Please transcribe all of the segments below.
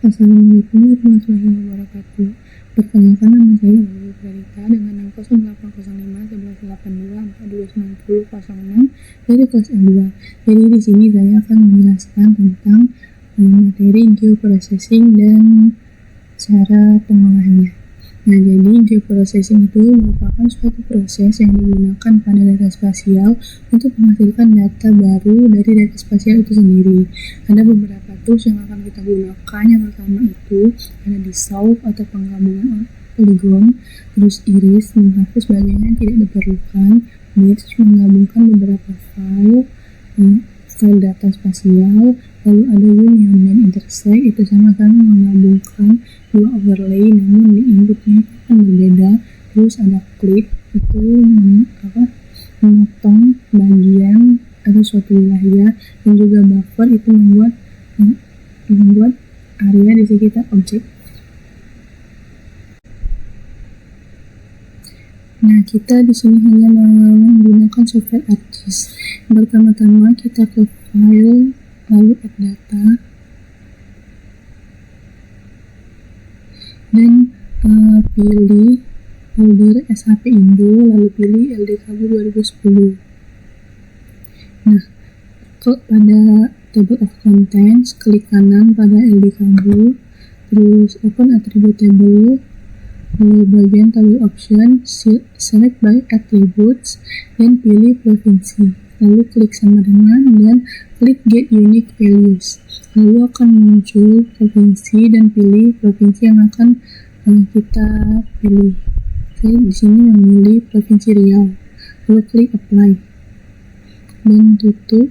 Assalamualaikum warahmatullahi wabarakatuh. Perkenalkan, nama saya Lalu Pradita dengan nomor 0805 1182 4290 dari kelas A2. Jadi di sini saya akan menjelaskan tentang materi geoprocessing dan cara pengolahannya. Nah, jadi geoprocessing itu merupakan suatu proses yang digunakan pada data spasial untuk menghasilkan data baru dari data spasial itu sendiri. Ada beberapa tools yang akan kita gunakan. Yang pertama itu ada dissolve atau penggabungan poligon, terus iris menghapus bagian yang tidak diperlukan, merge menggabungkan beberapa file data spasial, lalu ada union dan intersect, itu sama-sama menggabungkan dua overlay namun di inputnya akan berbeda. Terus ada clip, itu memotong bagian atau suatu wilayah, dan juga buffer itu membuat area di sekitar objek. Nah, kita di sini hanya menggunakan software ArcGIS. Pertama-tama kita ke file, lalu add data, dan pilih folder SHP Indo, lalu pilih LDKB 2010. Nah, pada table of contents, klik kanan pada LDKB, terus open attribute table. Di bagian table option, select by attributes, dan pilih provinsi. Lalu klik sama dengan dan klik get unique values. Lalu akan muncul provinsi dan pilih provinsi yang akan kita pilih. Saya di sini memilih provinsi Riau. Lalu klik apply dan tutup.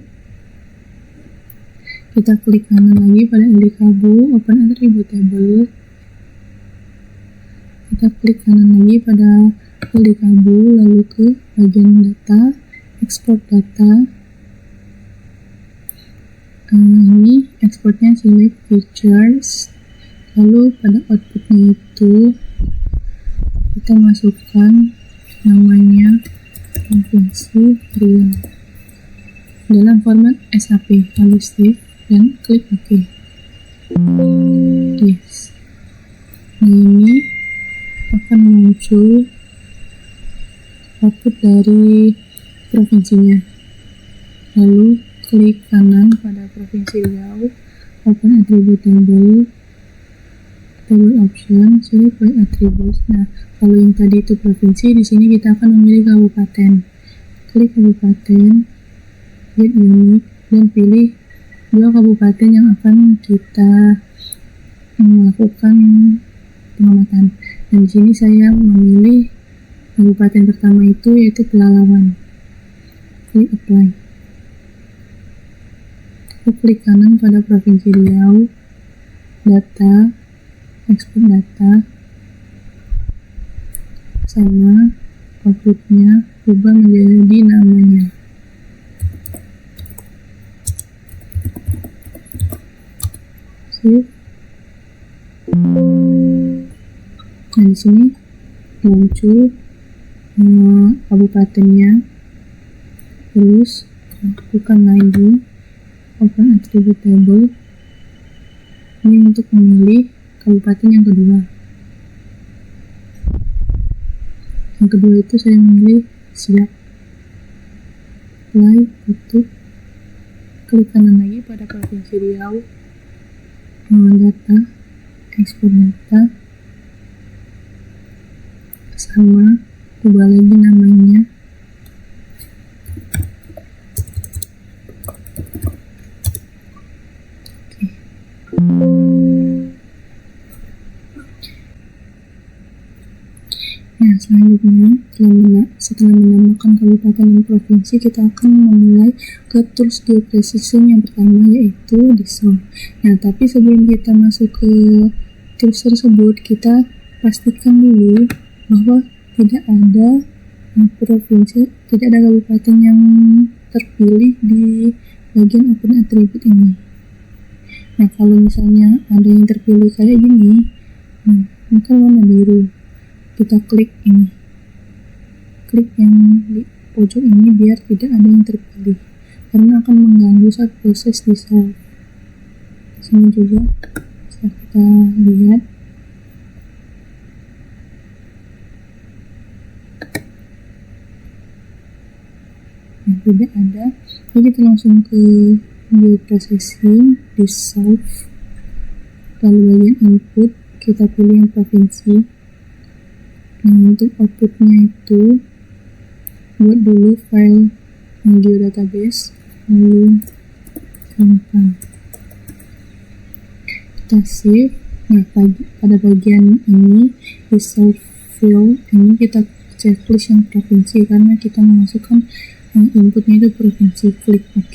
Kita klik kanan lagi pada LDKB, open attribute table. Kita klik kanan lagi pada LDKB, lalu ke bagian data, export data. Ini exportnya select features, lalu pada outputnya itu kita masukkan namanya provinsi Riau dalam format SHP, lalu save dan klik OK. Yes. Nah, ini akan muncul output dari provinsinya. Lalu klik kanan pada provinsi Riau, open attribute table, table option, select by attributes. Nah, kalau yang tadi itu provinsi, di sini kita akan memilih kabupaten. Klik kabupaten, get unique, dan pilih dua kabupaten yang akan kita melakukan pengamatan. Dan di sini saya memilih kabupaten pertama itu yaitu Pelalawan. Klik apply. Klik kanan pada provinsi Riau, data, export data, sama outputnya ubah menjadi namanya. Save. Nah, di sini muncul kabupatennya. Terus lakukan lagi open attribute table. Ini untuk memilih kabupaten yang kedua. Yang kedua itu saya memilih siap. Apply, tutup. Klik kanan lagi pada provinsi Riau, data, export data, sama ubah lagi namanya. Nah, selanjutnya setelah menambahkan kabupaten dan provinsi, kita akan memulai ke tools geoprocessing yang pertama, yaitu dissolve. Nah, tapi sebelum kita masuk ke tools tersebut, kita pastikan dulu bahwa tidak ada provinsi, tidak ada kabupaten yang terpilih di bagian open attribute ini. Nah, kalau misalnya ada yang terpilih kayak gini, maka warna biru. Kita klik ini, klik yang di pojok ini biar tidak ada yang terpilih, karena akan mengganggu saat proses dissolve. Sini juga Coba kita lihat. Nah, tidak ada. Jadi kita langsung ke bioprocessing, di solve, lalu bagian input kita pilih yang provinsi. Nah, untuk outputnya itu buat dulu file geodatabase, lalu kita save. Nah, pada bagian ini di solve field ini kita checklist yang provinsi karena kita memasukkan inputnya itu provinsi. Klik OK.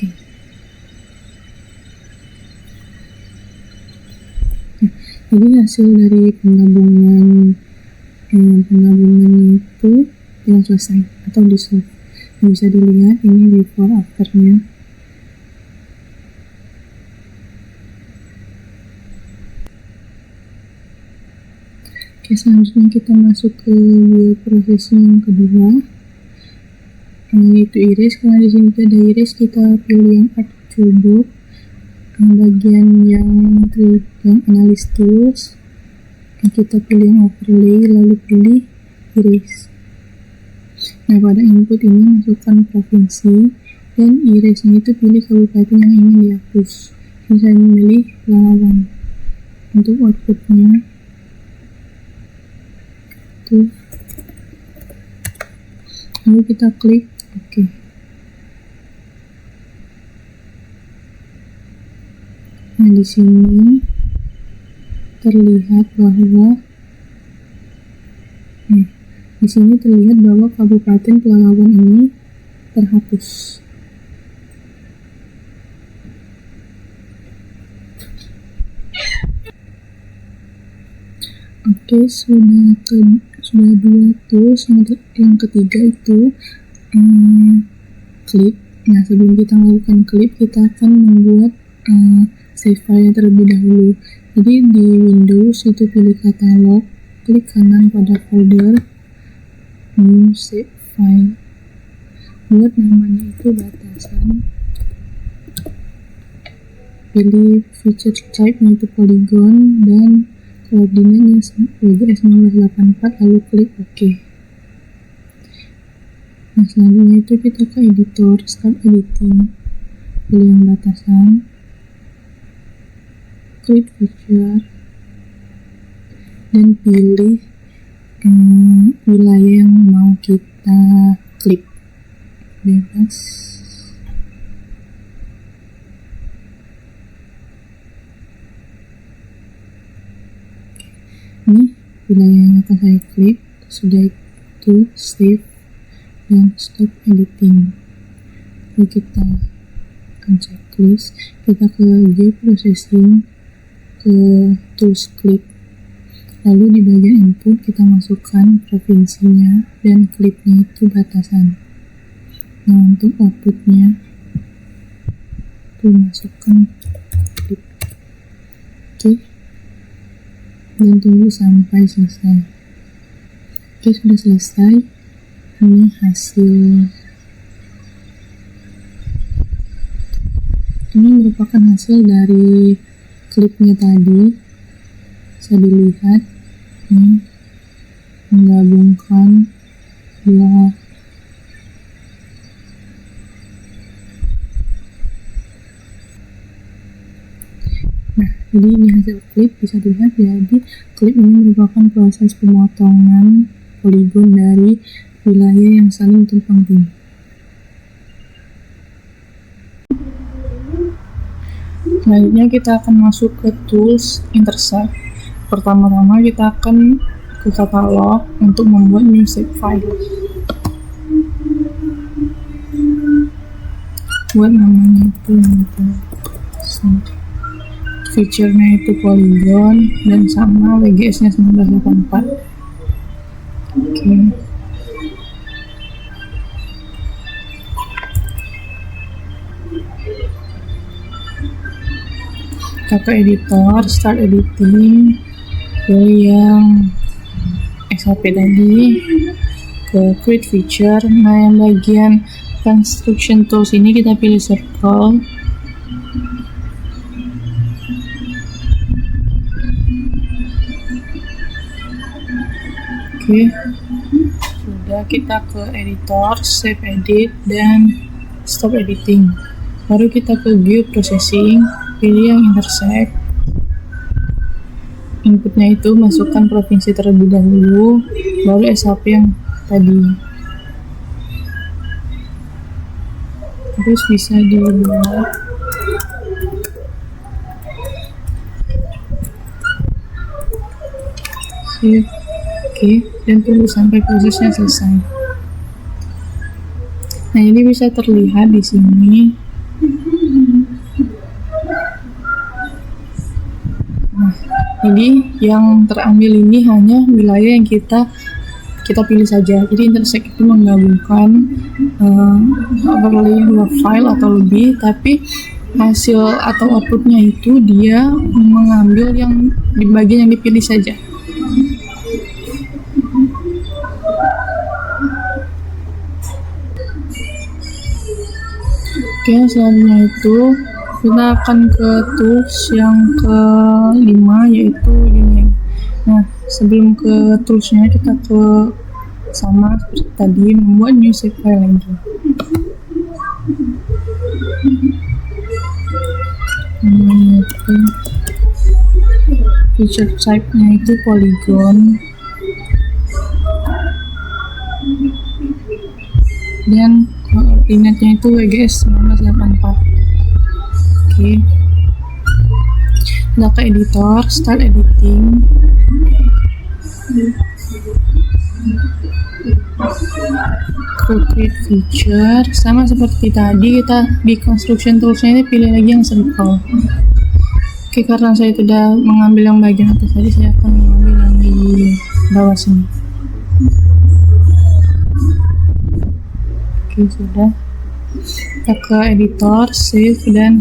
Nah, jadi hasil dari penggabungan itu telah selesai atau di solve. Bisa dilihat ini before afternya. Oke, selanjutnya kita masuk ke bioprocessing yang kedua, yaitu iris. Karena di sini ada iris, kita pilih yang Art Toolbox, bagian yang analysis tools, kita pilih yang overlay, lalu pilih iris. Nah, pada input ini masukkan provinsi, dan irisnya itu pilih kabupaten yang ingin dihapus. Ini saya memilih Pelalawan. Untuk outputnya itu, lalu kita klik OK. Nah, di sini terlihat bahwa Kabupaten Pelalawan ini terhapus. Oke, sudah dua tools. Yang ketiga itu clip. Nah, sebelum kita melakukan clip, kita akan membuat save file terlebih dahulu. Jadi di Windows itu pilih katalog, klik kanan pada folder, new save file, buat namanya itu batasan, pilih feature type yaitu polygon, dan koordinatnya WGS 1984, lalu klik OK. Nah, selanjutnya itu kita ke editor, start editing, pilih yang batasan, klik feature, dan pilih wilayah yang mau kita klik, bebas. Ini wilayah yang akan saya klik. Sudah itu save dan stop editing. Lalu kita akan checklist, kita ke geoprocessing, ke tools clip, lalu di bagian input kita masukkan provinsinya dan klipnya itu batasan. Nah, untuk outputnya itu masukkan klip. Oke, dan tunggu sampai selesai. Oke, sudah selesai. Ini hasil. Ini merupakan hasil dari klipnya tadi. Bisa dilihat ini menggabungkan dua jadi ini hasil klip. Bisa dilihat, jadi klip ini merupakan proses pemotongan poligon dari wilayah yang saling tumpang tindih. Selanjutnya kita akan masuk ke tools intersect. Pertama-tama kita akan ke katalog untuk membuat new save file. Buat namanya itu feature-nya itu polygon dan sama WGS-nya 1984. Oke. Kita ke editor, start editing, pilih yang SHP tadi, ke create feature. Nah, yang bagian construction tools ini kita pilih circle. Oke, sudah, kita ke editor, save edit, dan stop editing. Baru kita ke view processing, pilih yang intersect. Inputnya itu masukkan provinsi terlebih dahulu, baru SHP yang tadi. Terus bisa dibuat save. Oke, dan tunggu sampai prosesnya selesai. Nah, ini bisa terlihat di sini. Nah, jadi yang terambil ini hanya wilayah yang kita pilih saja. Jadi intersect itu menggabungkan overlay dua file atau lebih, tapi hasil atau outputnya itu dia mengambil yang di bagian yang dipilih saja. Oke, selanjutnya itu kita akan ke tools yang kelima, yaitu ini. Nah, sebelum ke toolsnya kita ke sama seperti tadi, membuat new save file lagi. Itu feature type-nya itu polygon, dan koordinatnya itu WGS 1984. Oke, kita ke editor, start editing. Create feature, sama seperti tadi, kita di construction toolsnya ini pilih lagi yang circle. Oke, karena saya sudah mengambil yang bagian atas tadi, saya akan mengambil yang di bawah sini. Oke, sudah. Kita ke editor, save, dan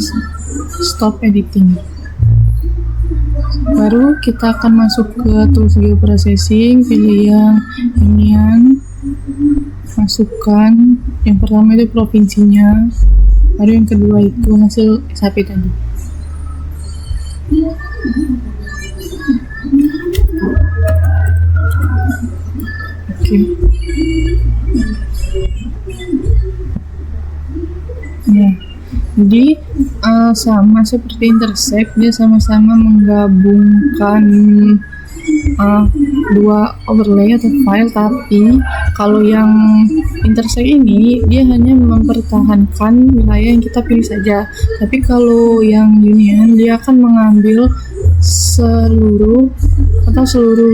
stop editing. Baru kita akan masuk ke tools bioprocessing, pilih yang inian, masukkan yang pertama itu provinsinya, baru yang kedua itu hasil SHP tadi. Oke. Ya, jadi sama seperti intersect, dia sama-sama menggabungkan dua overlay atau file, tapi kalau yang intersect ini dia hanya mempertahankan wilayah yang kita pilih saja, tapi kalau yang union dia akan mengambil seluruh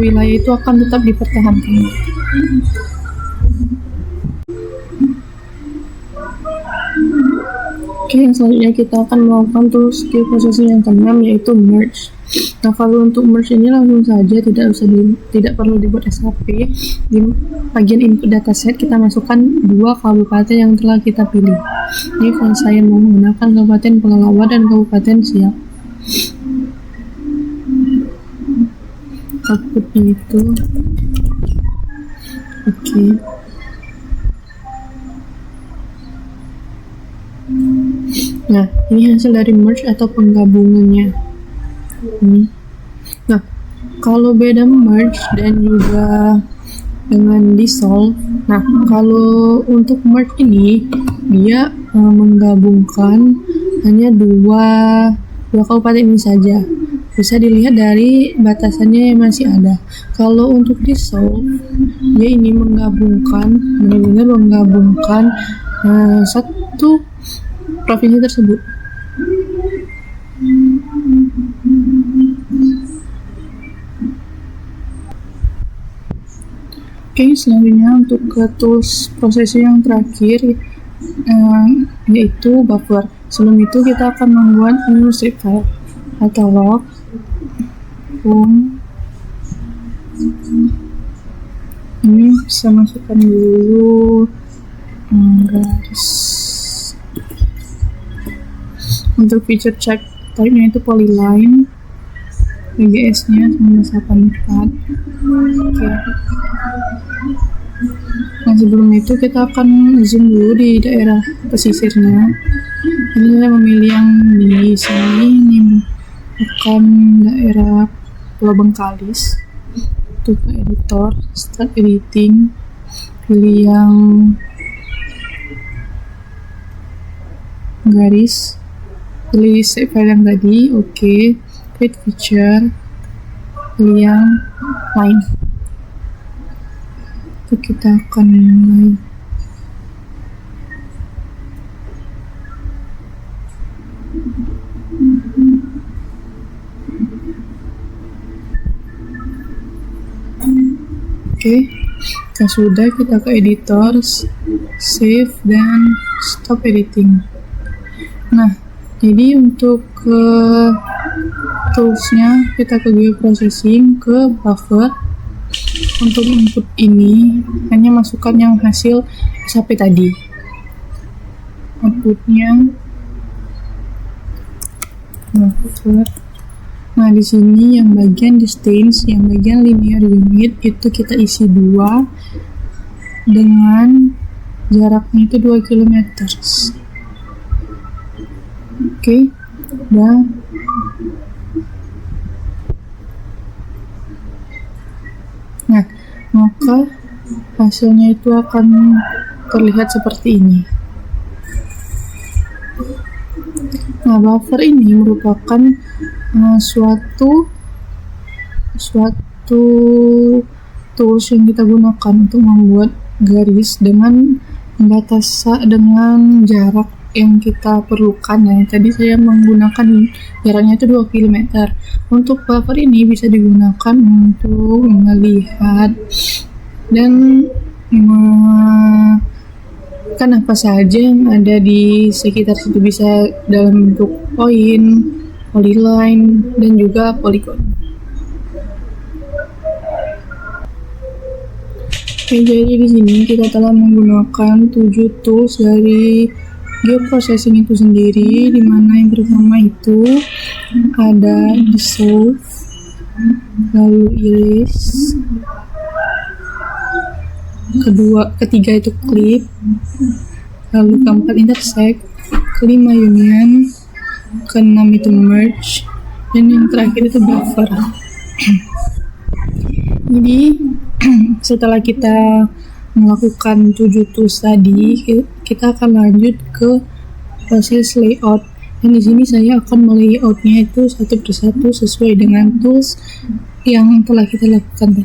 wilayah itu akan tetap dipertahankan. Oke, yang selanjutnya kita akan melakukan tools bioprocessing yang keenam, yaitu merge. Nah, kalau untuk merge ini langsung saja, tidak perlu dibuat SHP. Di bagian input dataset kita masukkan dua kabupaten yang telah kita pilih. Ini kalau saya mau menggunakan Kabupaten Pelalawa dan Kabupaten Siak. Outputnya itu oke. Nah, ini hasil dari merge atau penggabungannya. Nah, kalau beda merge dan juga dengan dissolve, nah kalau untuk merge ini dia menggabungkan hanya dua kabupaten ini saja. Bisa dilihat dari batasannya yang masih ada. Kalau untuk dissolve, dia ini menggabungkan, benar-benar menggabungkan satu provinsi tersebut. Oke, selanjutnya untuk ke tools prosesor yang terakhir, yaitu buffer. Sebelum itu kita akan membuat new save file atau log. Ini bisa masukkan dulu garis. Untuk feature check type-nya itu polyline, WGS-nya 1984. Oke. Nah, sebelum itu kita akan zoom dulu di daerah pesisirnya. Ini saya memilih yang di sini, ini bukan daerah Pulau Bengkalis. untuk ke editor, start editing, pilih yang garis, pilih save file yang tadi, oke, create feature, pilih yang line. Itu kita akan mulai. Oke, jika sudah, kita ke editor, save, dan stop editing. Nah, jadi untuk ke toolsnya, kita ke geoprocessing, ke buffer. Untuk input ini hanya masukkan yang hasil SAP tadi. Outputnya buffer. Nah, di sini yang bagian distance, yang bagian linear unit itu kita isi 2 dengan jaraknya itu 2 km. Oke, dan nah, maka hasilnya itu akan terlihat seperti ini. Nah, buffer ini merupakan suatu tools yang kita gunakan untuk membuat garis dengan dengan jarak yang kita perlukan. Nah, tadi saya menggunakan jaraknya itu 2 km. Untuk buffer ini bisa digunakan untuk melihat dan kan apa saja yang ada di sekitar situ, bisa dalam bentuk poin, polyline, dan juga polygon. Oke, jadi di sini kita telah menggunakan 7 tools dari geoprocessing itu sendiri, di mana yang pertama itu ada dissolve, lalu erase, ketiga itu clip, lalu keempat intersect, kelima union, keenam itu merge, dan yang terakhir itu buffer. Jadi setelah kita melakukan 7 tools tadi, kita akan lanjut ke proses layout. Dan di sini saya akan melayoutnya itu satu persatu sesuai dengan tools yang telah kita lakukan tadi.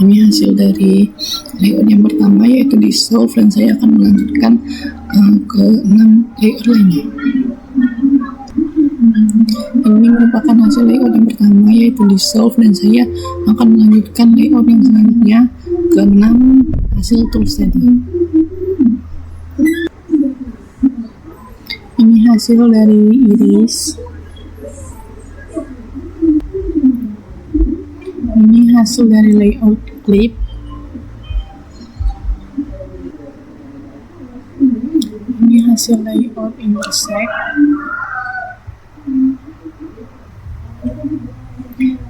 Ini hasil dari layout yang pertama, yaitu dissolve, dan saya akan melanjutkan ke 6 layout lainnya. Ini merupakan hasil layout yang pertama, yaitu dissolve, dan saya akan melanjutkan layout yang selanjutnya ke 6 hasil tools tadi. Ini hasil dari iris. Ini hasil dari layout clip. Ini hasil layout intersect.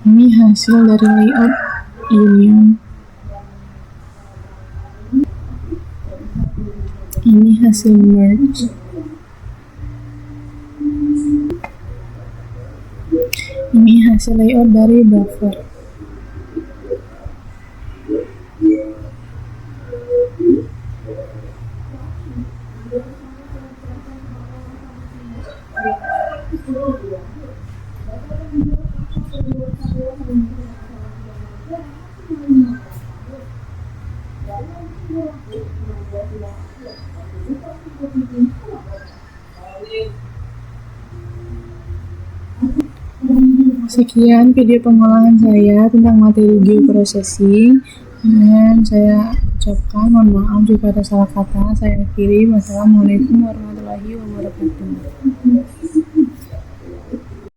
Ini hasil dari layout union. Ini hasil merge. Ini hasil layout dari buffer. Sekian video pengolahan saya tentang materi geoprocessing, dan saya ucapkan mohon maaf jika ada salah kata. Saya akhiri. Wassalamualaikum warahmatullahi wabarakatuh.